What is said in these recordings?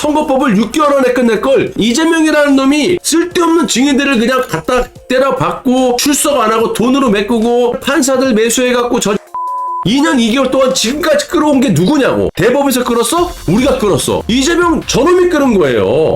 선거법을 6개월 안에 끝낼 걸 이재명이라는 놈이 쓸데없는 증인들을 그냥 갖다 때려박고 출석 안 하고 돈으로 메꾸고 판사들 매수해갖고 2년 2개월 동안 지금까지 끌어온 게 누구냐고. 대법에서 끌었어? 우리가 끌었어. 이재명 저놈이 끌은 거예요.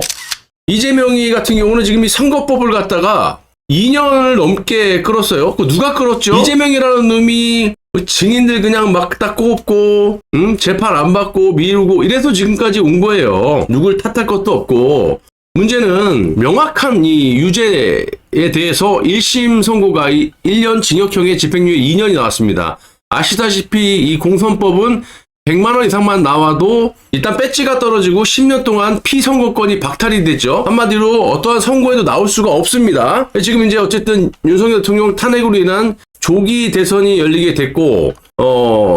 이재명이 같은 경우는 지금 이 선거법을 갖다가 2년을 넘게 끌었어요. 누가 끌었죠? 이재명이라는 놈이 증인들 그냥 막 딱 꼽고 재판 안 받고 미루고 이래서 지금까지 온 거예요. 누굴 탓할 것도 없고. 문제는 명확한 이 유죄에 대해서 1심 선고가 1년 징역형의 집행유예 2년이 나왔습니다. 아시다시피 이 공선법은 100만 원 이상만 나와도 일단 배지가 떨어지고 10년 동안 피선거권이 박탈이 되죠. 한마디로 어떠한 선거에도 나올 수가 없습니다. 지금 이제 어쨌든 윤석열 대통령 탄핵으로 인한 조기 대선이 열리게 됐고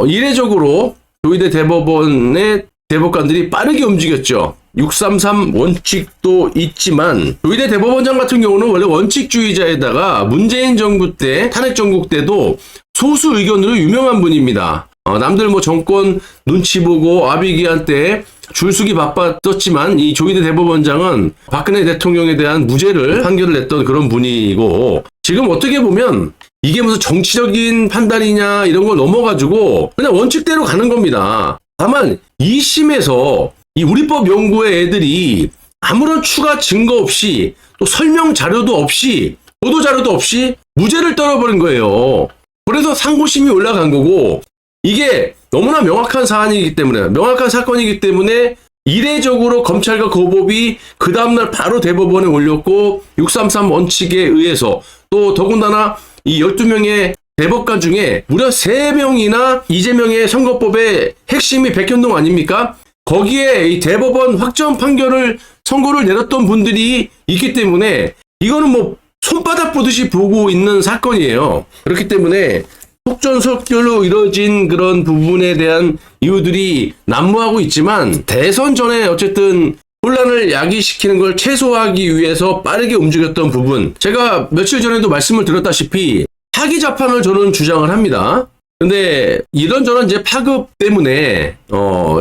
이례적으로 조희대 대법원의 대법관들이 빠르게 움직였죠. 633 원칙도 있지만 조희대 대법원장 같은 경우는 원래 원칙주의자에다가 문재인 정부 때 탄핵 정국 때도 소수 의견으로 유명한 분입니다. 남들 뭐 정권 눈치 보고 아비기한 때 줄서기 바빴었지만 이 조희대 대법원장은 박근혜 대통령에 대한 무죄를 판결을 냈던 그런 분이고, 지금 어떻게 보면 이게 무슨 정치적인 판단이냐 이런 걸 넘어가지고 그냥 원칙대로 가는 겁니다. 다만 2심에서 이 우리법 연구의 애들이 아무런 추가 증거 없이 또 설명 자료도 없이 보도 자료도 없이 무죄를 떨어버린 거예요. 그래서 상고심이 올라간 거고, 이게 너무나 명확한 사안이기 때문에, 명확한 사건이기 때문에 이례적으로 검찰과 고법이 그 다음날 바로 대법원에 올렸고 633 원칙에 의해서 또 더군다나 이 12명의 대법관 중에 무려 3명이나 이재명의 선거법의 핵심이 백현동 아닙니까? 거기에 이 대법원 확정 판결을 선고를 내렸던 분들이 있기 때문에 이거는 뭐 손바닥 보듯이 보고 있는 사건이에요. 그렇기 때문에 속전속결로 이뤄진 그런 부분에 대한 이유들이 난무하고 있지만 대선 전에 어쨌든 혼란을 야기시키는 걸 최소화하기 위해서 빠르게 움직였던 부분, 제가 며칠 전에도 말씀을 드렸다시피 파기 자판을 저는 주장을 합니다. 근데 이런저런 이제 파급 때문에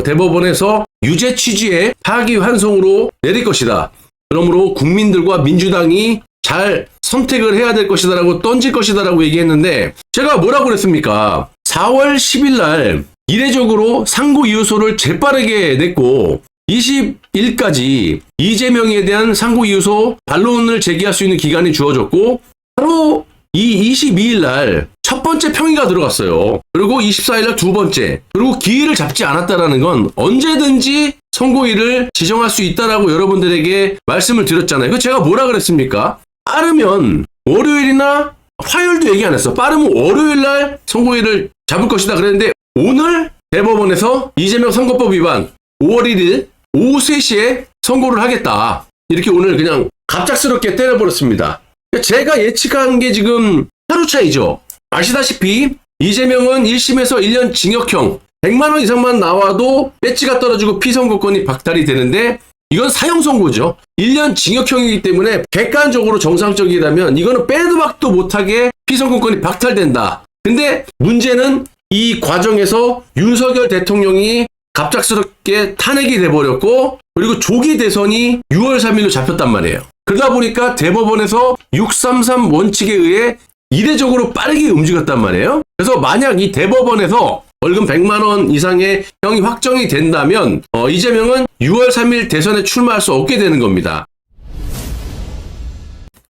대법원에서 유죄 취지의 파기 환송으로 내릴 것이다. 그러므로 국민들과 민주당이 잘 선택을 해야 될 것이다 라고 던질 것이다 라고 얘기했는데, 제가 뭐라고 그랬습니까? 4월 10일 날 이례적으로 상고 이유소를 재빠르게 냈고 20일까지 이재명에 대한 상고 이유소 반론을 제기할 수 있는 기간이 주어졌고, 바로 이 22일 날 첫 번째 평의가 들어갔어요. 그리고 24일 날 두 번째, 그리고 기일을 잡지 않았다라는 건 언제든지 선고일을 지정할 수 있다라고 여러분들에게 말씀을 드렸잖아요. 그 제가 뭐라 그랬습니까? 빠르면 월요일이나 화요일도 얘기 안 했어. 빠르면 월요일 날 선고일을 잡을 것이다 그랬는데, 오늘 대법원에서 이재명 선거법 위반 5월 1일 오후 3시에 선고를 하겠다. 이렇게 오늘 그냥 갑작스럽게 때려버렸습니다. 제가 예측한 게 지금 하루 차이죠. 아시다시피 이재명은 1심에서 1년 징역형 100만 원 이상만 나와도 배지가 떨어지고 피선거권이 박탈이 되는데, 이건 사형 선고죠. 1년 징역형이기 때문에 객관적으로 정상적이라면 이거는 빼도 박도 못하게 피선거권이 박탈된다. 근데 문제는 이 과정에서 윤석열 대통령이 갑작스럽게 탄핵이 돼버렸고, 그리고 조기 대선이 6월 3일로 잡혔단 말이에요. 그러다 보니까 대법원에서 633 원칙에 의해 이례적으로 빠르게 움직였단 말이에요. 그래서 만약 이 대법원에서 벌금 100만 원 이상의 형이 확정이 된다면 이재명은 6월 3일 대선에 출마할 수 없게 되는 겁니다.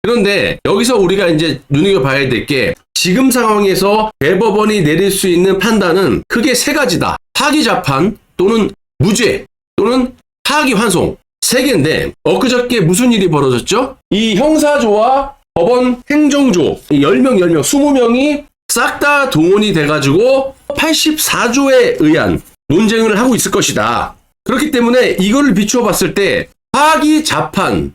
그런데 여기서 우리가 이제 눈여겨봐야 될 게, 지금 상황에서 대법원이 내릴 수 있는 판단은 크게 3가지다. 파기자판 또는 무죄 또는 파기환송, 3개인데 엊그저께 무슨 일이 벌어졌죠? 이 형사조와 법원 행정조 10명 20명이 싹 다 동원이 돼가지고 84조에 의한 논쟁을 하고 있을 것이다. 그렇기 때문에 이거를 비추어 봤을 때 파기자판이나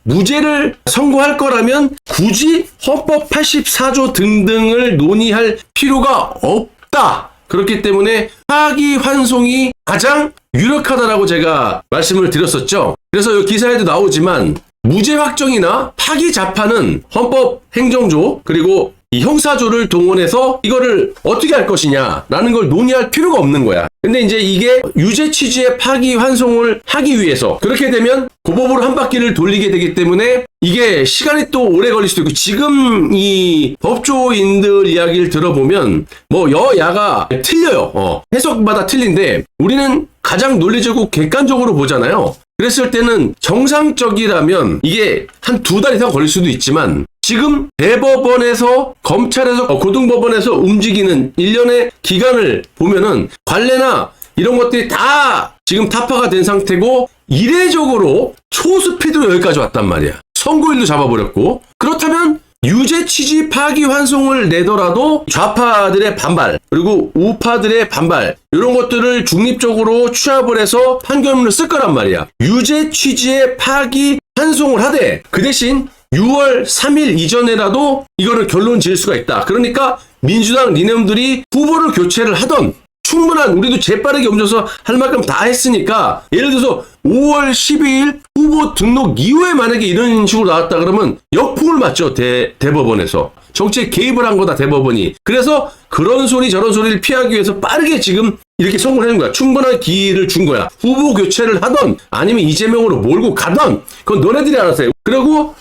무죄를 선고할 거라면 굳이 헌법 84조 등등을 논의할 필요가 없다. 그렇기 때문에 파기환송이 가장 유력하다라고 제가 말씀을 드렸었죠. 그래서 이 기사에도 나오지만 무죄 확정이나 파기자판은 헌법 행정조 그리고 이 형사조를 동원해서 이거를 어떻게 할 것이냐라는 걸 논의할 필요가 없는 거야. 근데 이제 이게 유죄 취지의 파기환송을 하기 위해서 그렇게 되면 고법으로 한 바퀴를 돌리게 되기 때문에 이게 시간이 또 오래 걸릴 수도 있고, 지금 이 법조인들 이야기를 들어보면 뭐 여야가 틀려요. 해석마다 틀린데 우리는 가장 논리적이고 객관적으로 보잖아요. 그랬을 때는 정상적이라면 이게 한 2달 이상 걸릴 수도 있지만, 지금 대법원에서 검찰에서 고등법원에서 움직이는 일련의 기간을 보면은 관례나 이런 것들이 다 지금 타파가 된 상태고, 이례적으로 초스피드로 여기까지 왔단 말이야. 선고일도 잡아버렸고, 그렇다면 유죄 취지 파기환송을 내더라도 좌파들의 반발, 그리고 우파들의 반발, 이런 것들을 중립적으로 취합을 해서 판결문을 쓸 거란 말이야. 유죄 취지의 파기환송을 하되 그 대신 6월 3일 이전에라도 이거를 결론 지을 수가 있다. 그러니까 민주당 니네들이 후보를 교체를 하던, 충분한, 우리도 재빠르게 옮겨서 할 만큼 다 했으니까, 예를 들어서 5월 12일 후보 등록 이후에 만약에 이런 식으로 나왔다 그러면 역풍을 맞죠. 대법원에서. 정치에 개입을 한 거다, 대법원이. 그래서 그런 소리 저런 소리를 피하기 위해서 빠르게 지금 이렇게 선고를 하는 거야. 충분한 기회를 준 거야. 후보 교체를 하던 아니면 이재명으로 몰고 가던 그건 너네들이 알아서 해. 그리고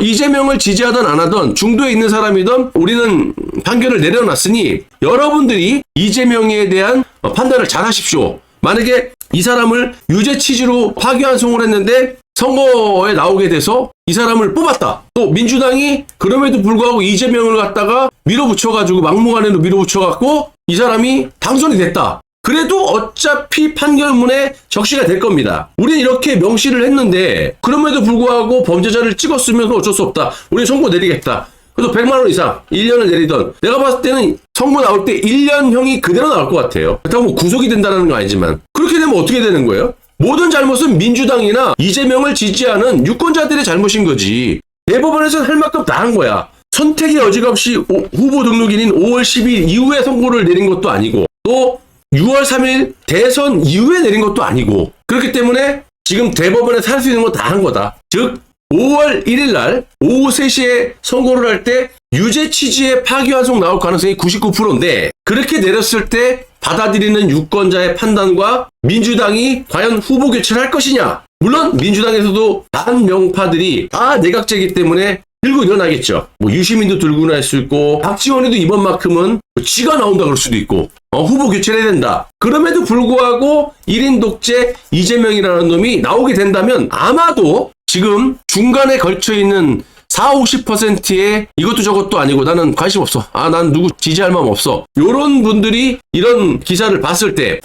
이재명을 지지하던 안 하던 중도에 있는 사람이던 우리는 판결을 내려놨으니 여러분들이 이재명에 대한 판단을 잘 하십시오. 만약에 이 사람을 유죄 취지로 파기환송을 했는데 선거에 나오게 돼서 이 사람을 뽑았다. 또 민주당이 그럼에도 불구하고 이재명을 갖다가 밀어붙여가지고, 막무가내로 밀어붙여갖고 이 사람이 당선이 됐다. 그래도 어차피 판결문에 적시가 될 겁니다. 우리는 이렇게 명시를 했는데 그럼에도 불구하고 범죄자를 찍었으면 어쩔 수 없다. 우리 선고 내리겠다. 그래서 100만 원 이상 1년을 내리던, 내가 봤을 때는 선고 나올 때 1년형이 그대로 나올 것 같아요. 그렇다고 뭐 구속이 된다는 건 아니지만, 그렇게 되면 어떻게 되는 거예요? 모든 잘못은 민주당이나 이재명을 지지하는 유권자들의 잘못인 거지. 대법원에서는 할 만큼 다 한 거야. 선택의 여지가 없이 후보 등록일인 5월 10일 이후에 선고를 내린 것도 아니고, 또 6월 3일 대선 이후에 내린 것도 아니고, 그렇기 때문에 지금 대법원에서 할 수 있는 건 다 한 거다. 즉 5월 1일 날 오후 3시에 선고를 할 때 유죄 취지의 파기환송 나올 가능성이 99%인데, 그렇게 내렸을 때 받아들이는 유권자의 판단과 민주당이 과연 후보 교체를 할 것이냐. 물론 민주당에서도 반명파들이 다 내각제이기 때문에 들고 일어나겠죠. 뭐 유시민도 들고 날 수 있고, 박지원이도 이번만큼은 지가 나온다 그럴 수도 있고, 후보 교체를 해야 된다. 그럼에도 불구하고 1인 독재 이재명이라는 놈이 나오게 된다면 아마도 지금 중간에 걸쳐있는 40~50%의 이것도 저것도 아니고 나는 관심 없어, 난 누구 지지할 마음 없어, 요런 분들이 이런 기사를 봤을 때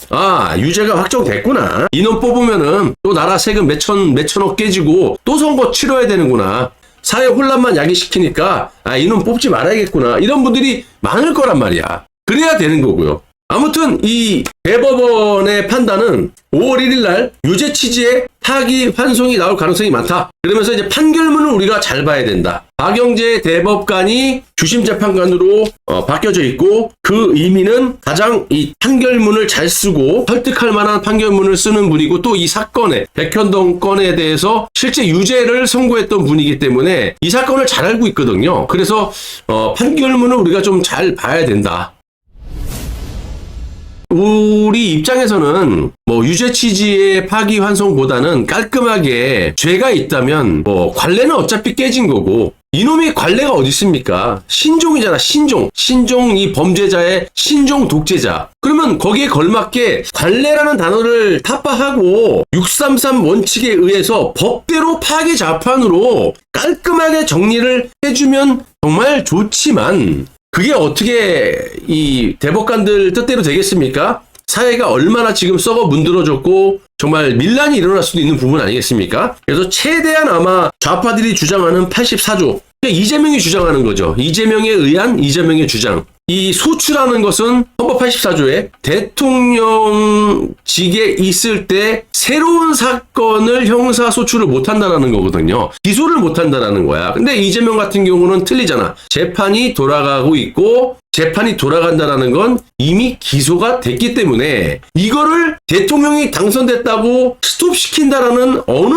유죄가 확정됐구나, 이놈 뽑으면은 또 나라 세금 몇천억 깨지고 또 선거 치러야 되는구나, 사회 혼란만 야기시키니까 이놈 뽑지 말아야겠구나, 이런 분들이 많을 거란 말이야. 그래야 되는 거고요. 아무튼 이 대법원의 판단은 5월 1일 날 유죄 취지의 파기환송이 나올 가능성이 많다. 그러면서 이제 판결문을 우리가 잘 봐야 된다. 박영재 대법관이 주심재판관으로 바뀌어져 있고, 그 의미는 가장 이 판결문을 잘 쓰고 설득할 만한 판결문을 쓰는 분이고, 또 이 사건에, 백현동 건에 대해서 실제 유죄를 선고했던 분이기 때문에 이 사건을 잘 알고 있거든요. 그래서 판결문을 우리가 좀 잘 봐야 된다. 우리 입장에서는 뭐 유죄 취지의 파기환송보다는 깔끔하게 죄가 있다면 뭐 관례는 어차피 깨진 거고, 이놈의 관례가 어디 있습니까? 신종이잖아, 신종. 신종, 이 범죄자의 신종 독재자. 그러면 거기에 걸맞게 관례라는 단어를 타파하고 633 원칙에 의해서 법대로 파기자판으로 깔끔하게 정리를 해주면 정말 좋지만, 그게 어떻게 이 대법관들 뜻대로 되겠습니까? 사회가 얼마나 지금 썩어 문드러졌고 정말 밀란이 일어날 수도 있는 부분 아니겠습니까? 그래서 최대한 아마 좌파들이 주장하는 84조, 그러니까 이재명이 주장하는 거죠. 이재명에 의한 이재명의 주장. 이 소추라는 것은 헌법 84조에 대통령직에 있을 때 새로운 사건을 형사 소추를 못한다는 거거든요. 기소를 못한다는 거야. 근데 이재명 같은 경우는 틀리잖아. 재판이 돌아가고 있고, 재판이 돌아간다는 건 이미 기소가 됐기 때문에 이거를 대통령이 당선됐다고 스톱시킨다라는 어느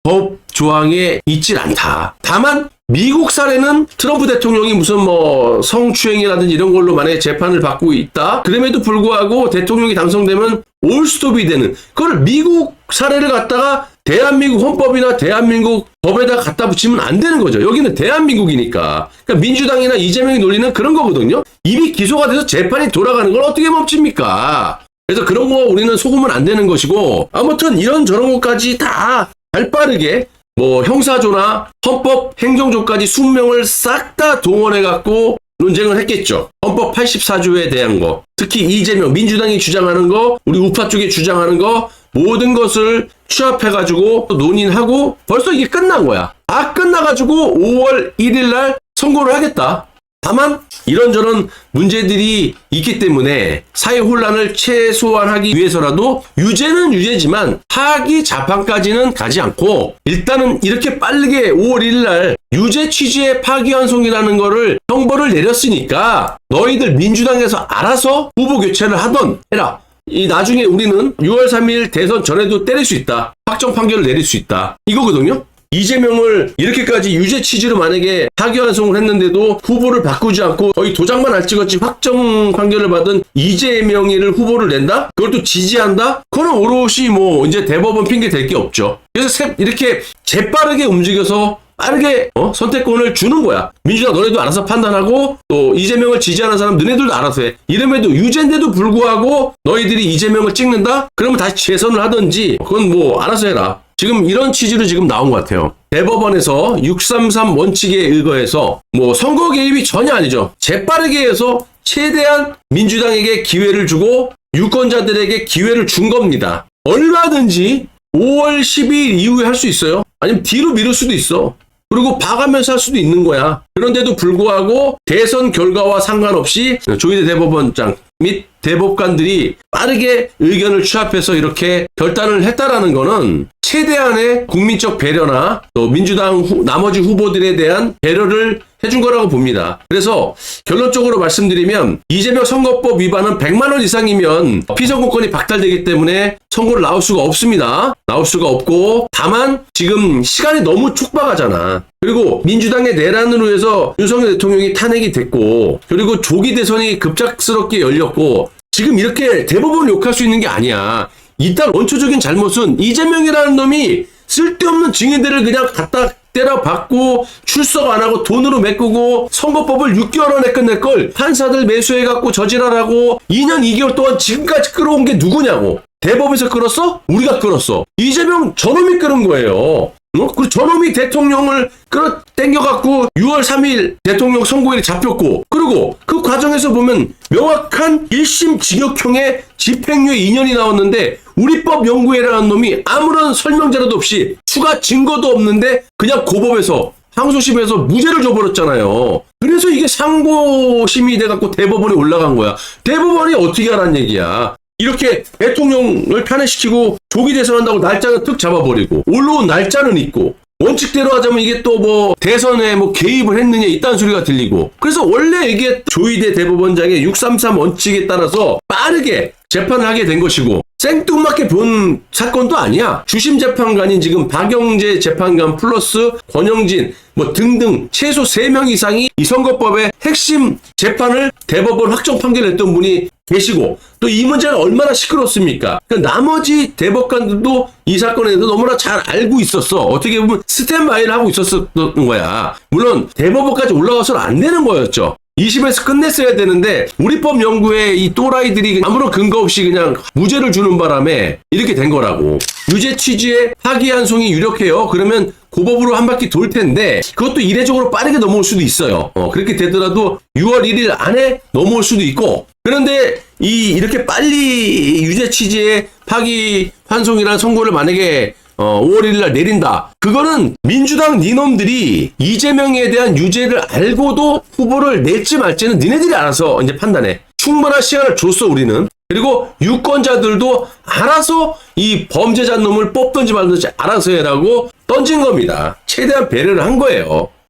법 조항에 있질 않다. 다만 미국 사례는 트럼프 대통령이 무슨 뭐 성추행이라든지 이런 걸로 만약에 재판을 받고 있다. 그럼에도 불구하고 대통령이 당선되면 올스톱이 되는, 그걸 미국 사례를 갖다가 대한민국 헌법이나 대한민국 법에다 갖다 붙이면 안 되는 거죠. 여기는 대한민국이니까. 그러니까 민주당이나 이재명이 논리는 그런 거거든요. 이미 기소가 돼서 재판이 돌아가는 걸 어떻게 멈춥니까? 그래서 그런 거 우리는 속으면 안 되는 것이고, 아무튼 이런 저런 것까지 다 발빠르게 뭐 형사조나 헌법 행정조까지 숙명을 싹 다 동원해갖고 논쟁을 했겠죠. 헌법 84조에 대한 거, 특히 이재명 민주당이 주장하는 거, 우리 우파 쪽이 주장하는 거, 모든 것을 취합해가지고 논의하고 벌써 이게 끝난 거야. 다 끝나가지고 5월 1일 날 선고를 하겠다. 다만 이런저런 문제들이 있기 때문에 사회 혼란을 최소화하기 위해서라도 유죄는 유죄지만 파기 재판까지는 가지 않고 일단은 이렇게 빠르게 5월 1일 날 유죄 취지의 파기환송이라는 거를 형벌을 내렸으니까 너희들 민주당에서 알아서 후보 교체를 하던 해라. 이 나중에 우리는 6월 3일 대선 전에도 때릴 수 있다. 확정 판결을 내릴 수 있다. 이거거든요. 이재명을 이렇게까지 유죄 취지로 만약에 파기환송을 했는데도 후보를 바꾸지 않고 거의 도장만 안 찍었지 확정 판결을 받은 이재명이를 후보를 낸다? 그걸 또 지지한다? 그거는 오롯이 뭐 이제 대법원 핑계 댈 게 없죠. 그래서 이렇게 재빠르게 움직여서 빠르게 선택권을 주는 거야. 민주당 너네도 알아서 판단하고 또 이재명을 지지하는 사람 너네들도 알아서 해. 이름에도 유죄인데도 불구하고 너희들이 이재명을 찍는다? 그러면 다시 재선을 하든지 그건 뭐 알아서 해라. 지금 이런 취지로 지금 나온 것 같아요. 대법원에서 633 원칙에 의거해서 뭐 선거 개입이 전혀 아니죠. 재빠르게 해서 최대한 민주당에게 기회를 주고 유권자들에게 기회를 준 겁니다. 얼마든지 5월 12일 이후에 할 수 있어요. 아니면 뒤로 미룰 수도 있어. 그리고 봐가면서 할 수도 있는 거야. 그런데도 불구하고 대선 결과와 상관없이 조희대 대법원장 및 대법관들이 빠르게 의견을 취합해서 이렇게 결단을 했다라는 거는 최대한의 국민적 배려나 또 민주당 나머지 후보들에 대한 배려를 해준 거라고 봅니다. 그래서 결론적으로 말씀드리면 이재명 선거법 위반은 100만 원 이상이면 피선거권이 박탈되기 때문에 선고를 나올 수가 없습니다. 나올 수가 없고 다만 지금 시간이 너무 촉박하잖아. 그리고 민주당의 내란으로 해서 윤석열 대통령이 탄핵이 됐고 그리고 조기 대선이 급작스럽게 열렸고 지금 이렇게 대법원을 욕할 수 있는 게 아니야. 일단 원초적인 잘못은 이재명이라는 놈이 쓸데없는 증인들을 그냥 갖다 때려박고 출석 안 하고 돈으로 메꾸고 선거법을 6개월 안에 끝낼 걸 판사들 매수해갖고 저지랄하고 2년 2개월 동안 지금까지 끌어온 게 누구냐고. 대법에서 끌었어? 우리가 끌었어. 이재명 저놈이 끌은 거예요. 그리고 저놈이 대통령을 끌어당겨갖고 6월 3일 대통령 선고일이 잡혔고 그리고 그 과정에서 보면 명확한 1심 징역형의 집행유예 2년이 나왔는데 우리법 연구회라는 놈이 아무런 설명자료도 없이 추가 증거도 없는데 그냥 고법에서 항소심에서 무죄를 줘버렸잖아요. 그래서 이게 상고심이 돼갖고 대법원에 올라간 거야. 대법원이 어떻게 하라는 얘기야. 이렇게 대통령을 탄핵시키고 조기 대선한다고 날짜는 툭 잡아버리고 올라온 날짜는 있고 원칙대로 하자면 이게 또 뭐 대선에 뭐 개입을 했느냐 이딴 소리가 들리고 그래서 원래 이게 조희대 대법원장의 633 원칙에 따라서 빠르게 재판을 하게 된 것이고 생뚱맞게 본 사건도 아니야. 주심 재판관인 지금 박영재 재판관 플러스 권영진 뭐 등등 최소 3명 이상이 이 선거법의 핵심 재판을 대법원 확정 판결했던 분이 계시고 또 이 문제가 얼마나 시끄럽습니까? 그러니까 나머지 대법관들도 이 사건에 대해서 너무나 잘 알고 있었어. 어떻게 보면 스탠바이를 하고 있었던 거야. 물론 대법원까지 올라가서는 안 되는 거였죠. 2심에서 끝냈어야 되는데 우리법 연구회 이 또라이들이 아무런 근거 없이 그냥 무죄를 주는 바람에 이렇게 된 거라고. 유죄 취지의 파기환송이 유력해요. 그러면 고법으로 한 바퀴 돌 텐데 그것도 이례적으로 빠르게 넘어올 수도 있어요. 그렇게 되더라도 6월 1일 안에 넘어올 수도 있고 그런데 이렇게 빨리 유죄 취지의 파기환송이라는 선고를 만약에 5월 1일 날 내린다. 그거는 민주당 니놈들이 이재명에 대한 유죄를 알고도 후보를 낼지 말지는 니네들이 알아서 이제 판단해. 충분한 시간을 줬어 우리는. 그리고 유권자들도 알아서 이 범죄자 놈을 뽑든지 말든지 알아서 해라고 던진 겁니다. 최대한 배려를 한 거예요.